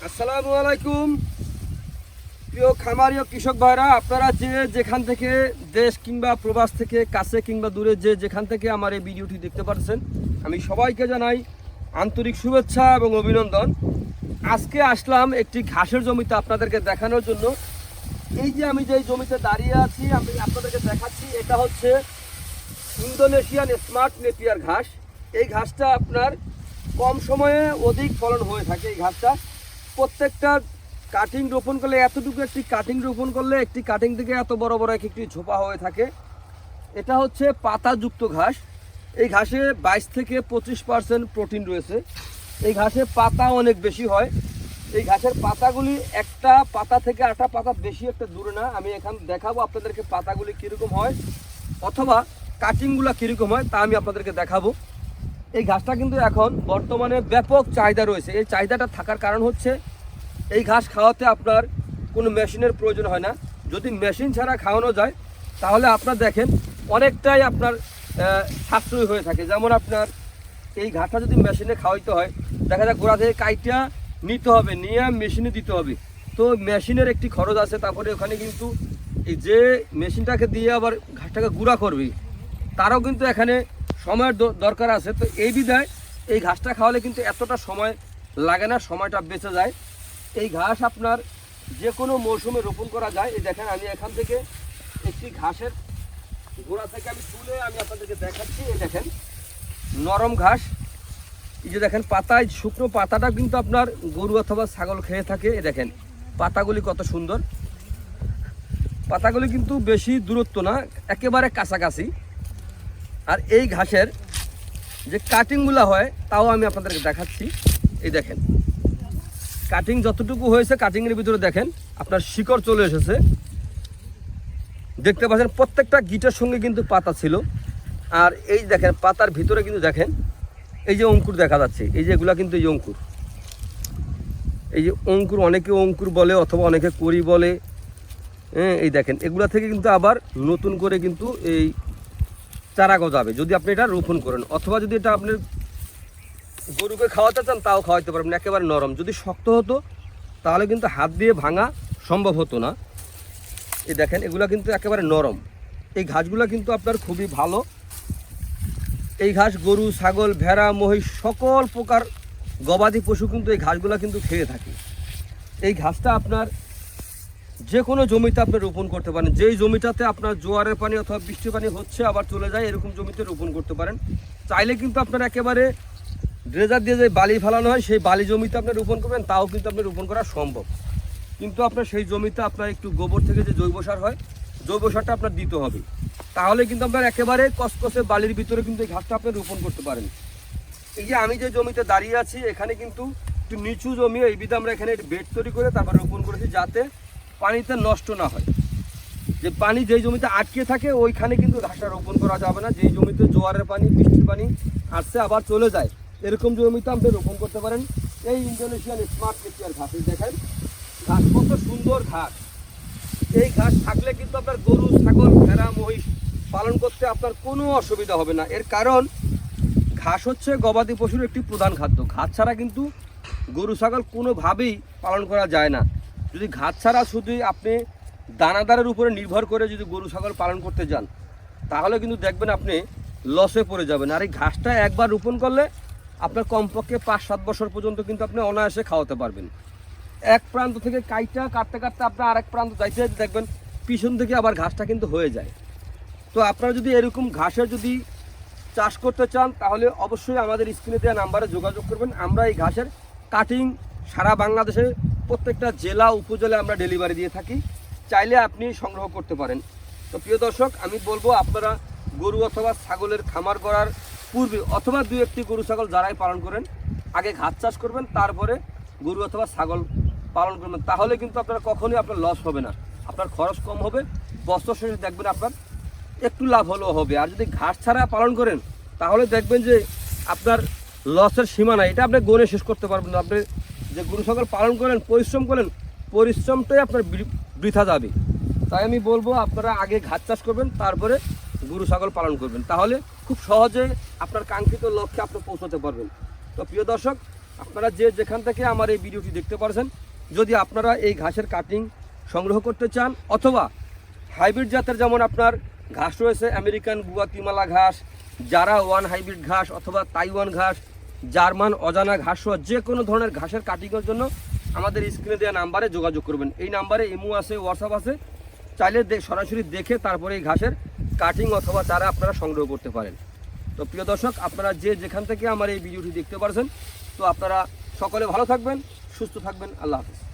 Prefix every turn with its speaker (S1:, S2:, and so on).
S1: আসসালামু আলাইকুম প্রিয় খামারি ও কৃষক ভাইরা, আপনারা যেখান থেকে দেশ কিংবা প্রবাস থেকে কাছে কিংবা দূরে যেখান থেকে আমার এই ভিডিওটি দেখতে পাচ্ছেন, আমি সবাইকে জানাই আন্তরিক শুভেচ্ছা এবং অভিনন্দন। আজকে আসলাম একটি ঘাসের জমিতে আপনাদেরকে দেখানোর জন্য। এই যে আমি যে জমিতে দাঁড়িয়ে আছি, আমি আপনাদেরকে দেখাচ্ছি, এটা হচ্ছে ইন্দোনেশিয়ান স্মার্ট নেপিয়ার ঘাস। এই ঘাসটা আপনার কম সময়ে অধিক ফলন হয়ে থাকে। এই ঘাসটা প্রত্যেকটা কাটিং রোপণ করলে, এতটুকু একটি কাটিং রোপণ করলে একটি কাটিং থেকে এত বড় বড় একটি ঝোপা হয়ে থাকে। এটা হচ্ছে পাতাযুক্ত ঘাস। এই ঘাসে 22 থেকে 25% প্রোটিন রয়েছে। এই ঘাসে পাতা অনেক বেশি হয়। এই ঘাসের পাতাগুলি একটা পাতা থেকে আরেকটা পাতা বেশি একটা দূরে না। আমি এখানে দেখাবো আপনাদেরকে পাতাগুলি কীরকম হয় অথবা কাটিংগুলো কীরকম হয়, তা আমি আপনাদেরকে দেখাবো। এই ঘাসটা কিন্তু এখন বর্তমানে ব্যাপক চাহিদা রয়েছে। এই চাহিদাটা থাকার কারণ হচ্ছে এই ঘাস খাওয়াতে আপনার কোনো মেশিনের প্রয়োজন হয় না। যদি মেশিন ছাড়া খাওয়ানো যায় তাহলে আপনার দেখেন অনেকটাই আপনার সাশ্রয় হয়ে থাকে। যেমন আপনার এই ঘাসটা যদি মেশিনে খাওয়াইতে হয়, দেখা যায় গোড়া থেকে কাইটা নিতে হবে, নিয়ে মেশিনে দিতে হবে। তো মেশিনের একটি খরচ আছে। তারপরে ওখানে কিন্তু এই যে মেশিনটাকে দিয়ে আবার ঘাসটাকে গুঁড়া করবে, তারও কিন্তু এখানে সময়ের দরকার আছে। তো এই বিধায় এই ঘাসটা খাওয়ালে কিন্তু এতটা সময় লাগে না, সময়টা বেঁচে যায়। এই ঘাস আপনার যে কোনো মৌসুমে রোপণ করা যায়। এই দেখেন, আমি এখান থেকে একটি ঘাসের গোড়া থেকে আমি তুলে আমি আপনাদেরকে দেখাচ্ছি। এই দেখেন নরম ঘাস। এই যে দেখেন পাতায় শুকনো পাতাটা কিন্তু আপনার গরু অথবা ছাগল খেয়ে থাকে। এই দেখেন পাতাগুলি কত সুন্দর। পাতাগুলি কিন্তু বেশি দূরত্ব না, একেবারে কাছাকাছি। আর এই ঘাসের যে কাটিংগুলো হয় তাও আমি আপনাদেরকে দেখাচ্ছি। এই দেখেন কাটিং যতটুকু হয়েছে, কাটিংয়ের ভিতরে দেখেন আপনার শিকড় চলে এসেছে। দেখতে পাচ্ছেন প্রত্যেকটা গিটের সঙ্গে কিন্তু পাতা ছিল। আর এই দেখেন পাতার ভিতরে কিন্তু দেখেন এই যে অঙ্কুর দেখা যাচ্ছে। এই যে এগুলা কিন্তু এই অঙ্কুর, এই যে অঙ্কুর, অনেকে অঙ্কুর বলে অথবা অনেকে করি বলে। হ্যাঁ, এই দেখেন এগুলা থেকে কিন্তু আবার নতুন করে কিন্তু এই চারা গজাবে যদি আপনি এটা রোপণ করেন। অথবা যদি এটা আপনি গরুকে খাওয়াতে চান তাও খাওয়াতে পারবেন। একেবারে নরম। যদি শক্ত হতো তাহলে কিন্তু হাত দিয়ে ভাঙা সম্ভব হতো না। এই দেখেন এগুলা কিন্তু একেবারে নরম। এই ঘাসগুলো কিন্তু আপনার খুবই ভালো। এই ঘাস গরু, ছাগল, ভেড়া, মহিষ সকল প্রকার গবাদি পশু কিন্তু এই ঘাসগুলো কিন্তু খেয়ে থাকে। এই ঘাসটা আপনার যে কোনো জমিতে আপনি রোপণ করতে পারেন। যেই জমিটাতে আপনার জোয়ারের পানি অথবা বৃষ্টির পানি হচ্ছে আবার চলে যায়, এরকম জমিতে রোপণ করতে পারেন। চাইলে কিন্তু আপনার একেবারে ড্রেজার দিয়ে যে বালি ফেলানো হয় সেই বালি জমিতে আপনি রোপণ করবেন, তাও কিন্তু আপনি রোপণ করা সম্ভব। কিন্তু আপনার সেই জমিতে আপনার একটু গোবর থেকে যে জৈব সার হয়, জৈব সারটা আপনার দিতে হবে। তাহলে কিন্তু আপনার একেবারে কসকসে বালির ভিতরে কিন্তু এই ঘাসটা আপনি রোপণ করতে পারেন। এই যে আমি যে জমিতে দাঁড়িয়ে আছি এখানে কিন্তু একটু নিচু জমি, এই বিধে আমরা এখানে বেড তৈরি করে তারপর রোপণ করেছি যাতে পানিতে নষ্ট না হয়। যে পানি যেই জমিতে আটকে থাকে ওইখানে কিন্তু ঘাসটা রোপণ করা যাবে না। যেই জমিতে জোয়ারের পানি, বৃষ্টির পানি আসছে আবার চলে যায়, এরকম জমিতে আপনি রোপণ করতে পারেন এই ইন্দোনেশিয়ান স্মার্ট নেপিয়ার ঘাস। দেখেন ঘাস কত সুন্দর ঘাস। এই ঘাস থাকলে কিন্তু আপনার গরু, ছাগল, ভেড়া, মহিষ পালন করতে আপনার কোনো অসুবিধা হবে না। এর কারণ ঘাস হচ্ছে গবাদি পশুর একটি প্রধান খাদ্য। ঘাস ছাড়া কিন্তু গরু, ছাগল কোনোভাবেই পালন করা যায় না। যদি ঘাস ছাড়া শুধু আপনি দানাদারের উপরে নির্ভর করে যদি গরু, ছাগল পালন করতে যান তাহলে কিন্তু দেখবেন আপনি লসে পড়ে যাবেন। আর এই ঘাসটা একবার রোপণ করলে আপনার কমপক্ষে 5-7 বছর পর্যন্ত কিন্তু আপনি অনায়াসে খাওয়াতে পারবেন। এক প্রান্ত থেকে কাইটা কাটতে কাটতে আপনার আরেক প্রান্ত যাইতে দেখবেন পিছন থেকে আবার ঘাসটা কিন্তু হয়ে যায়। তো আপনারা যদি এরকম ঘাসের যদি চাষ করতে চান তাহলে অবশ্যই আমাদের স্ক্রিনে দেওয়া নাম্বারে যোগাযোগ করবেন। আমরা এই ঘাসের কাটিং সারা বাংলাদেশে প্রত্যেকটা জেলা উপজেলায় আমরা ডেলিভারি দিয়ে থাকি, চাইলে আপনি সংগ্রহ করতে পারেন। তো প্রিয় দর্শক, আমি বলবো আপনারা গরু অথবা ছাগলের খামার করার পূর্বে অথবা 2-1টি গরু, ছাগল যারাই পালন করেন আগে ঘাস চাষ করবেন, তারপরে গরু অথবা ছাগল পালন করবেন। তাহলে কিন্তু আপনারা কখনোই আপনার লস হবে না, আপনার খরচ কম হবে, বছর শেষে দেখবেন আপনার একটু লাভ হলেও হবে। আর যদি ঘাস ছাড়া পালন করেন তাহলে দেখবেন যে আপনার লসের সীমা নাই, এটা আপনি গনে শেষ করতে পারবেন না। আপনি যে গরু, ছাগল পালন করেন, পরিশ্রম করেন, পরিশ্রমটাই আপনার বৃথা যাবে। তাই আমি বলবো আপনারা আগে ঘাস চাষ করবেন, তারপরে গরু, ছাগল পালন করবেন। তাহলে খুব সহজে আপনার কাঙ্ক্ষিত লক্ষ্যে আপনি পৌঁছাতে পারবেন। তো প্রিয় দর্শক, আপনারা যে যেখান থেকে আমার এই ভিডিওটি দেখতে পারছেন, যদি আপনারা এই ঘাসের কাটিং সংগ্রহ করতে চান অথবা হাইব্রিড জাতের যেমন আপনার ঘাস রয়েছে, আমেরিকান গুয়াতিমালা ঘাস, জারা ওয়ান হাইব্রিড ঘাস অথবা তাইওয়ান ঘাস, জার্মান অজানা ঘাস সহ যে কোনো ধরনের ঘাসের কাটিংয়ের জন্য আমাদের স্ক্রিনে দেওয়া নাম্বারে যোগাযোগ করবেন। এই নাম্বারে ইমো আছে, হোয়াটসঅ্যাপ আছে, চাইলে সরাসরি দেখে তারপরে এই ঘাসের কাটিং অথবা চারা আপনারা সংগ্রহ করতে পারেন। তো প্রিয় দর্শক, আপনারা যে যেখান থেকে আমার এই ভিডিওটি দেখতে পারছেন, তো আপনারা সকলে ভালো থাকবেন, সুস্থ থাকবেন। আল্লাহ হাফেজ।